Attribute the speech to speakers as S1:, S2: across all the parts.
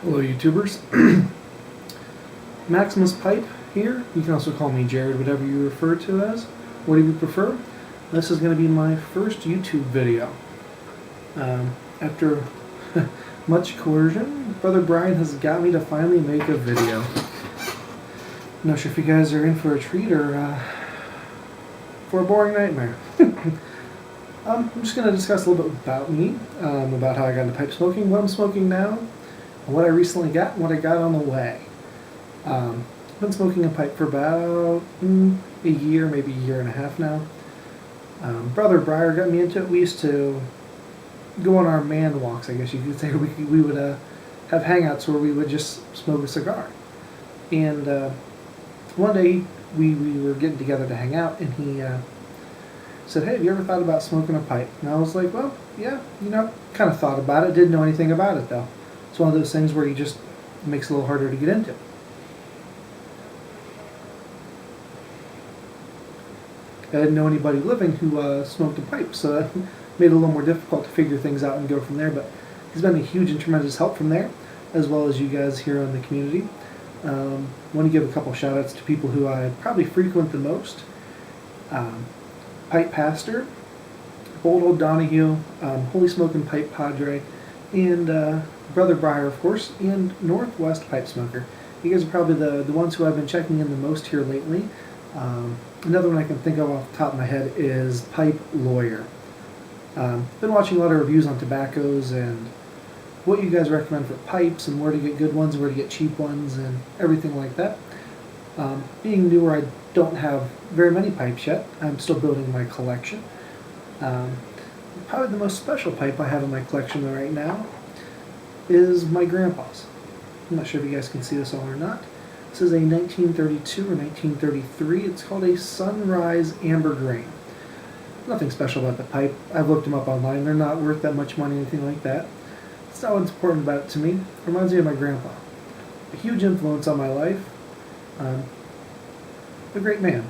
S1: Hello YouTubers, Maximus Pipe here. You can also call me Jared, whatever you refer to as, whatever you prefer. This is going to be my first YouTube video. After much coercion, Brother Brian has got me to finally make a video. I'm not sure if you guys are in for a treat or for a boring nightmare. I'm just going to discuss a little bit about me, about how I got into pipe smoking, what I'm smoking now, what I recently got, and what I got on the way. I've been smoking a pipe for about a year, maybe a year and a half now. Brother Briar got me into it. We used to go on our man walks, I guess you could say. We would have hangouts where we would just smoke a cigar. And one day we were getting together to hang out, and he said, "Hey, have you ever thought about smoking a pipe?" And I was like, "Well, yeah, kind of thought about it. Didn't know anything about it, though." It's one of those things where it makes it a little harder to get into. I didn't know anybody living who smoked a pipe, so that made it a little more difficult to figure things out and go from there. But he's been a huge and tremendous help from there, as well as you guys here in the community. I want to give a couple shout outs to people who I probably frequent the most. Pipe Pastor, Bold Old Donahue, Holy Smoking Pipe Padre, and Brother Briar, of course, and Northwest Pipe Smoker. You guys are probably the ones who I've been checking in the most here lately. Another one I can think of off the top of my head is Pipe Lawyer. Been watching a lot of reviews on tobaccos and what you guys recommend for pipes and where to get good ones, where to get cheap ones, and everything like that. Being newer, I don't have very many pipes yet. I'm still building my collection. Probably the most special pipe I have in my collection right now is my grandpa's. I'm not sure if you guys can see this all or not. This is a 1932 or 1933. It's called a Sunrise Amber Grain. Nothing special about the pipe. I've looked them up online. They're not worth that much money or anything like that. It's not what's important about it to me. It reminds me of my grandpa. A huge influence on my life. A great man.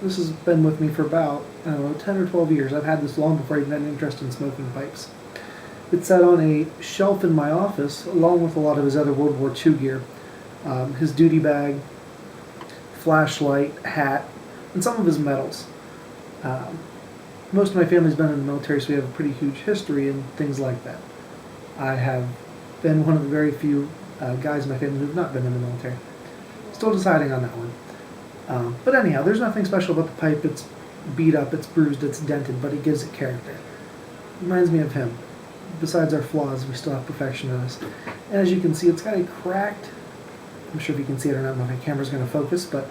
S1: This has been with me for about, 10 or 12 years. I've had this long before I even had an interest in smoking pipes. It sat on a shelf in my office, along with a lot of his other World War II gear. His duty bag, flashlight, hat, and some of his medals. Most of my family's been in the military, so we have a pretty huge history and things like that. I have been one of the very few guys in my family who have not been in the military. Still deciding on that one. But anyhow, there's nothing special about the pipe. It's beat up, it's bruised, it's dented, but it gives it character. It reminds me of him. Besides our flaws, we still have perfection in us. And as you can see, it's got a cracked, I'm sure if you can see it or not, my camera's going to focus, but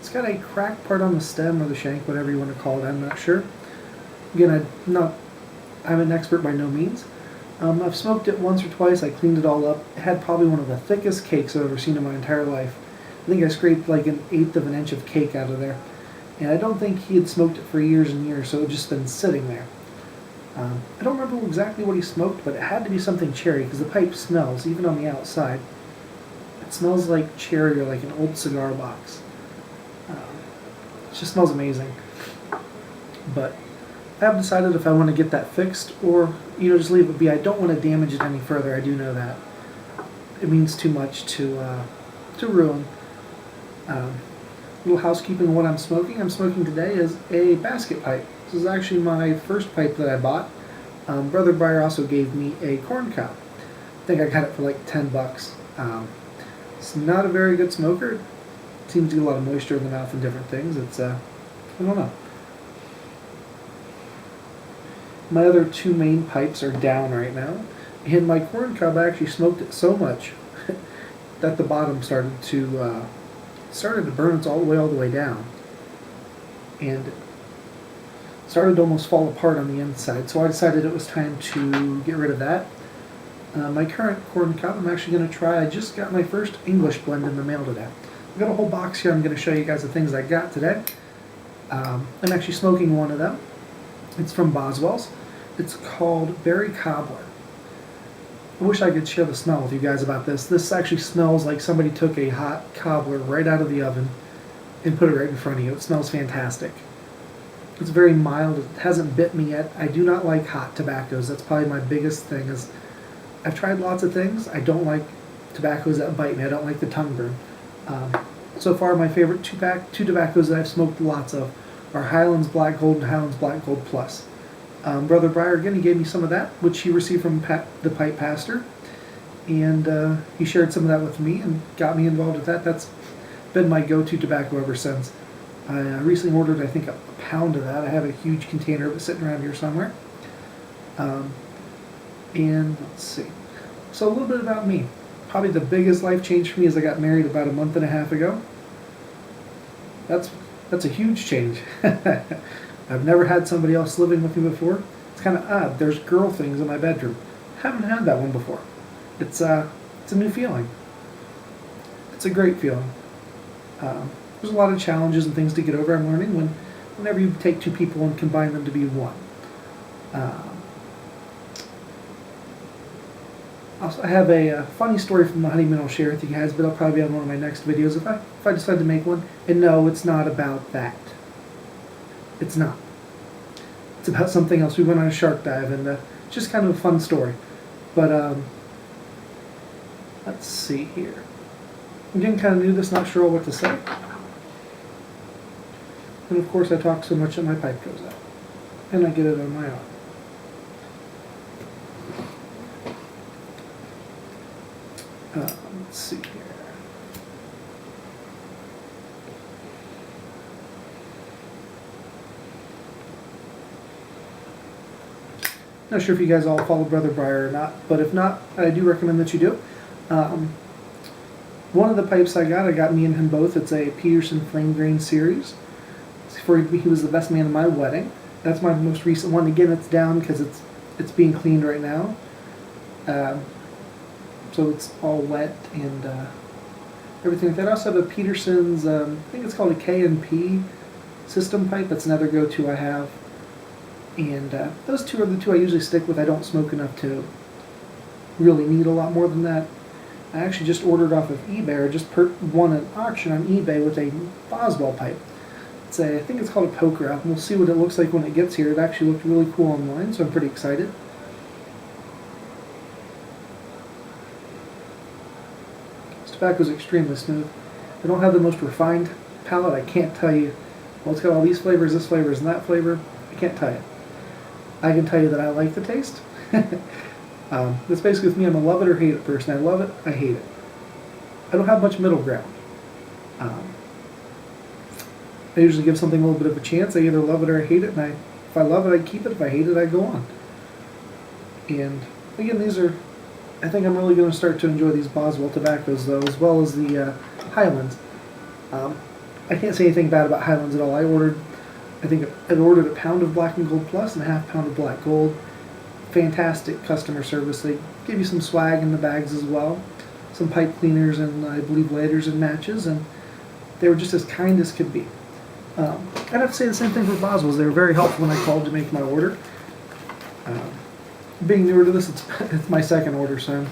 S1: it's got a cracked part on the stem or the shank, whatever you want to call it, I'm not sure. Again, I'm an expert by no means. I've smoked it once or twice, I cleaned it all up. It had probably one of the thickest cakes I've ever seen in my entire life. I think I scraped like 1/8 of an inch of cake out of there. And I don't think he had smoked it for years and years, so it had just been sitting there. I don't remember exactly what he smoked, but it had to be something cherry, because the pipe smells, even on the outside. It smells like cherry or like an old cigar box. It just smells amazing. But I have decided if I want to get that fixed, or just leave it be. I don't want to damage it any further. I do know that. It means too much to ruin. Little housekeeping on what I'm smoking. I'm smoking today is a basket pipe. This is actually my first pipe that I bought. Brother Briar also gave me a corn cob. I think I got it for like $10. It's not a very good smoker. It seems to get a lot of moisture in the mouth and different things. It's, I don't know. My other two main pipes are down right now. And my corn cob, I actually smoked it so much that the bottom started to burn all the way down. And started to almost fall apart on the inside, so I decided it was time to get rid of that. My current corn cob I'm actually going to try. I just got my first English blend in the mail today. I've got a whole box here. I'm going to show you guys the things I got today. I'm actually smoking one of them. It's from Boswell's. It's called Berry Cobbler. I wish I could share the smell with you guys about this. This actually smells like somebody took a hot cobbler right out of the oven and put it right in front of you. It smells fantastic. It's very mild. It hasn't bit me yet. I do not like hot tobaccos. That's probably my biggest thing. I've tried lots of things. I don't like tobaccos that bite me. I don't like the tongue burn. So far, my favorite two tobaccos that I've smoked lots of are Highlands Black Gold and Highlands Black Gold Plus. Brother Breyer, again, he gave me some of that, which he received from the Pipe Pastor, and he shared some of that with me and got me involved with that. That's been my go-to tobacco ever since. I recently ordered, I think, a pound of that. I have a huge container of it sitting around here somewhere. And let's see. So a little bit about me. Probably the biggest life change for me is I got married about a month and a half ago. That's a huge change. I've never had somebody else living with me before. It's kind of odd. There's girl things in my bedroom. Haven't had that one before. It's a new feeling. It's a great feeling. There's a lot of challenges and things to get over. I'm learning whenever you take two people and combine them to be one. Also, I have a funny story from the honeymoon I'll share with you guys, but I'll probably be on one of my next videos if I decide to make one. And no, it's not about that. It's not. It's about something else. We went on a shark dive, and just kind of a fun story. But let's see here. I'm getting kind of new to this, not sure what to say. And of course, I talk so much that my pipe goes out, and I get it on my own. Let's see here. Not sure if you guys all follow Brother Breyer or not, but if not, I do recommend that you do. One of the pipes I got me and him both. It's a Peterson Flame Grain Series. He was the best man at my wedding. That's my most recent one. Again, it's down because it's being cleaned right now. So it's all wet and everything like that. I also have a Peterson's, I think it's called a K&P system pipe. That's another go-to I have. And those two are the two I usually stick with. I don't smoke enough to really need a lot more than that. I actually just ordered off of eBay, or just won an auction on eBay with a Boswell pipe. I think it's called a poker up, and we'll see what it looks like when it gets here. It actually looked really cool online, so I'm pretty excited. This tobacco is extremely smooth. I don't have the most refined palate. I can't tell you, well, it's got all these flavors, this flavor, and that flavor. I can't tell you. I can tell you that I like the taste. That's basically with me. I'm a love it or hate it person. I love it, I hate it. I don't have much middle ground. I usually give something a little bit of a chance. I either love it or I hate it, and if I love it, I keep it. If I hate it, I go on. And again, I think I'm really going to start to enjoy these Boswell tobaccos, though, as well as the Highlands. I can't say anything bad about Highlands at all. I ordered a pound of Black and Gold Plus and a half pound of Black Gold. Fantastic customer service. They give you some swag in the bags as well, some pipe cleaners and I believe lighters and matches, and they were just as kind as could be. I'd have to say the same thing for Boswell's. They were very helpful when I called to make my order. Being newer to this, it's my second order, so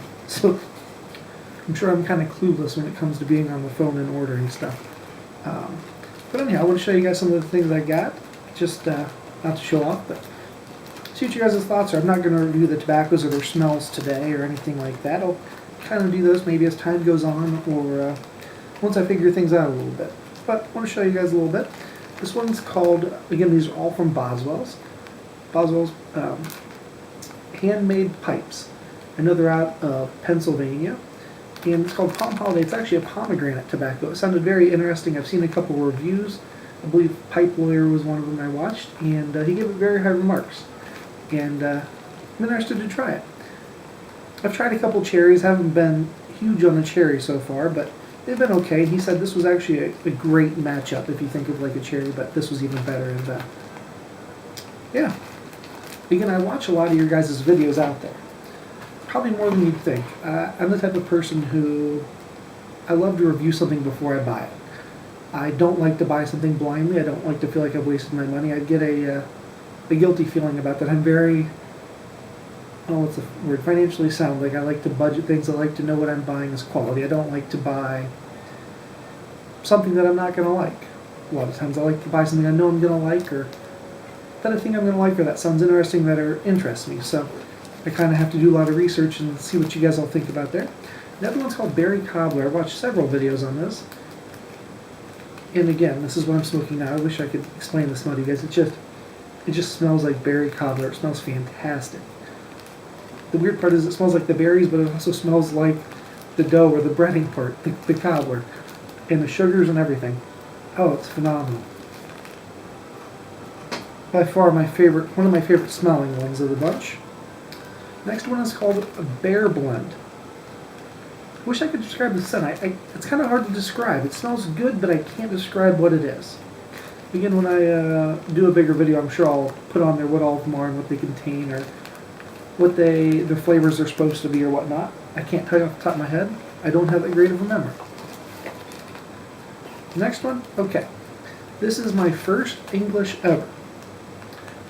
S1: I'm sure I'm kind of clueless when it comes to being on the phone and ordering stuff. But anyhow, I want to show you guys some of the things I got, just not to show off, but see what you guys' thoughts are. I'm not going to review the tobaccos or their smells today or anything like that. I'll kind of do those maybe as time goes on or once I figure things out a little bit. But I want to show you guys a little bit. This one's called, again, these are all from Boswell's. Boswell's handmade pipes. I know they're out of Pennsylvania. And it's called Palm Holiday. It's actually a pomegranate tobacco. It sounded very interesting. I've seen a couple reviews. I believe Pipe Lawyer was one of them I watched. And he gave it very high remarks. And I'm interested to try it. I've tried a couple cherries. Haven't been huge on the cherry so far, but they've been okay. He said this was actually a great matchup if you think of like a cherry, but this was even better. And yeah. Again, I watch a lot of your guys' videos out there. Probably more than you'd think. I'm the type of person who I love to review something before I buy it. I don't like to buy something blindly. I don't like to feel like I've wasted my money. I get a guilty feeling about that. I'm very, what's the word, financially sound. Like I like to budget things. I like to know what I'm buying is quality. I don't like to buy something that I'm not going to like. A lot of times I like to buy something I know I'm going to like, or that I think I'm going to like, or that sounds interesting, that interests me. So I kind of have to do a lot of research and see what you guys all think about there. The other one's called Berry Cobbler. I watched several videos on this. And again, this is what I'm smoking now. I wish I could explain the smell to you guys. It just smells like berry cobbler. It smells fantastic. The weird part is it smells like the berries, but it also smells like the dough or the breading part, the cobbler, and the sugars and everything. Oh, it's phenomenal. By far my favorite, one of my favorite smelling ones of the bunch. Next one is called a Bear Blend. Wish I could describe the scent. It's kind of hard to describe. It smells good, but I can't describe what it is. Again, when I do a bigger video, I'm sure I'll put on there what all of them are and what they contain, or what the flavors are supposed to be, or whatnot. I can't tell you off the top of my head. I don't have that great of a memory. Next one, okay. This is my first English ever.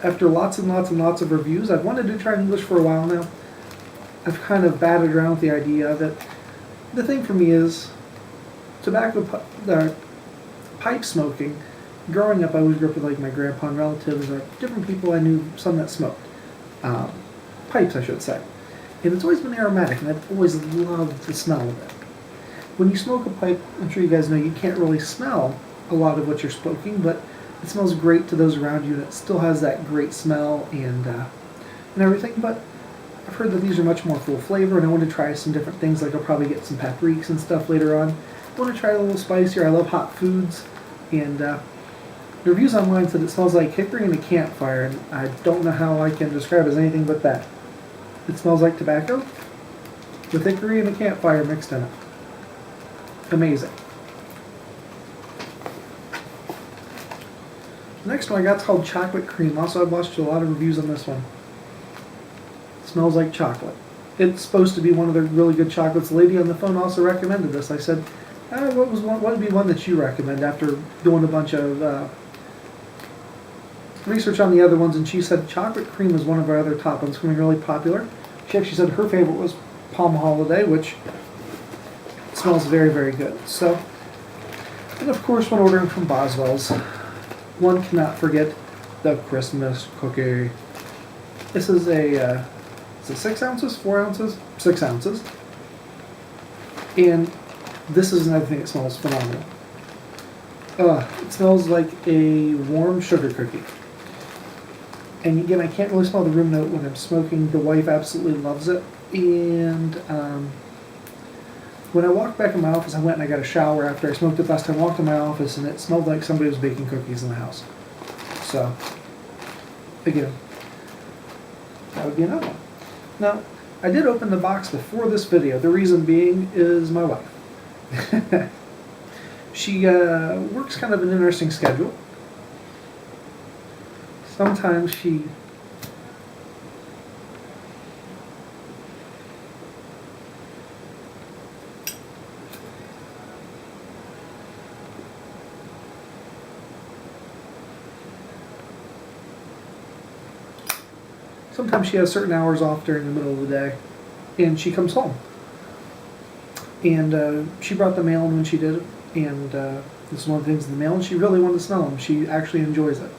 S1: After lots and lots and lots of reviews, I've wanted to try English for a while now. I've kind of batted around with the idea that the thing for me is pipe smoking. Growing up, I always grew up with like my grandpa and relatives, or different people I knew, some that smoked. Pipes, I should say. And it's always been aromatic, and I've always loved the smell of it. When you smoke a pipe, I'm sure you guys know, you can't really smell a lot of what you're smoking, but it smells great to those around you, and it still has that great smell and everything. But I've heard that these are much more full flavor, and I want to try some different things. Like I'll probably get some paprikas and stuff later on. I want to try it a little spicier. I love hot foods, and the reviews online said it smells like hickory and a campfire, and I don't know how I can describe it as anything but that. It smells like tobacco with hickory and a campfire mixed in it. Amazing. The next one I got is called Chocolate Cream. Also, I've watched a lot of reviews on this one. It smells like chocolate. It's supposed to be one of the really good chocolates. The lady on the phone also recommended this. I said, what would be one that you recommend, after doing a bunch of research on the other ones, and she said Chocolate Cream was one of our other top ones, becoming really popular. She actually said her favorite was Palm Holiday, which smells very, very good. So, and of course, when ordering from Boswell's, one cannot forget the Christmas cookie. This is is it 6 ounces, 4 ounces, 6 ounces, and this is another thing that smells phenomenal. It smells like a warm sugar cookie. And again, I can't really smell the room note when I'm smoking. The wife absolutely loves it. And when I walked back in my office, I went and I got a shower after I smoked it last time. I walked in my office and it smelled like somebody was baking cookies in the house. So, again, that would be another one. Now, I did open the box before this video. The reason being is my wife. She works kind of an interesting schedule. Sometimes she has certain hours off during the middle of the day, and she comes home. And she brought the mail in when she did it, and this is one of the things in the mail, and she really wanted to smell them. She actually enjoys it.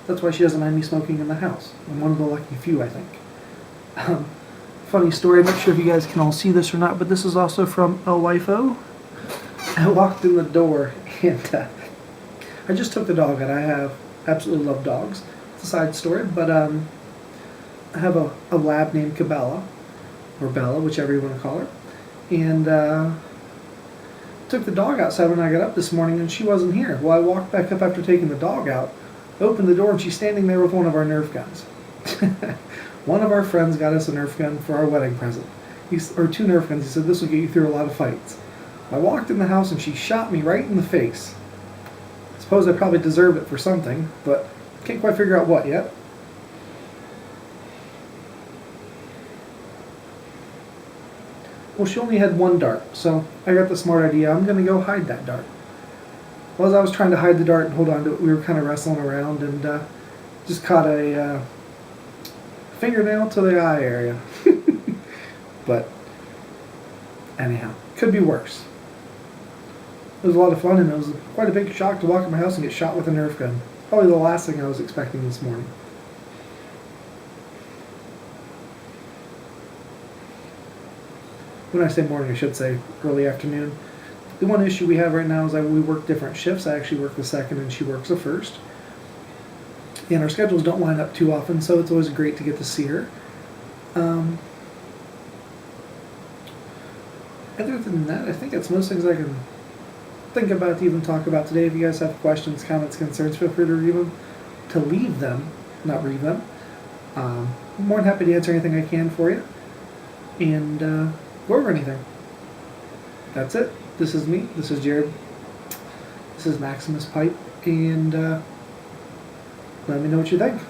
S1: That's why she doesn't mind me smoking in the house. I'm one of the lucky few, I think. Funny story, I'm not sure if you guys can all see this or not, but this is also from El Wifo. I walked in the door, and I just took the dog out. I absolutely love dogs. It's a side story, but I have a lab named Cabela, or Bella, whichever you want to call her. And took the dog outside when I got up this morning, and she wasn't here. Well, I walked back up after taking the dog out, opened the door, and she's standing there with one of our Nerf guns. One of our friends got us a Nerf gun for our wedding present. Or 2 Nerf guns. He said, this will get you through a lot of fights. I walked in the house, and she shot me right in the face. I suppose I probably deserve it for something, but can't quite figure out what yet. Well, she only had 1 dart, so I got the smart idea. I'm going to go hide that dart. Well, as I was trying to hide the dart and hold on to it, we were kind of wrestling around, and just caught a fingernail to the eye area. But anyhow, could be worse. It was a lot of fun, and it was quite a big shock to walk in my house and get shot with a Nerf gun. Probably the last thing I was expecting this morning. When I say morning, I should say early afternoon. The one issue we have right now is that we work different shifts. I actually work the second and she works the first. And our schedules don't line up too often, so it's always great to get to see her. Other than that, I think it's most things I can think about to even talk about today. If you guys have questions, comments, concerns, feel free to leave them, not read them. I'm more than happy to answer anything I can for you and go over anything. That's it. This is me. This is Jared. This is Maximus Pipe, and let me know what you think.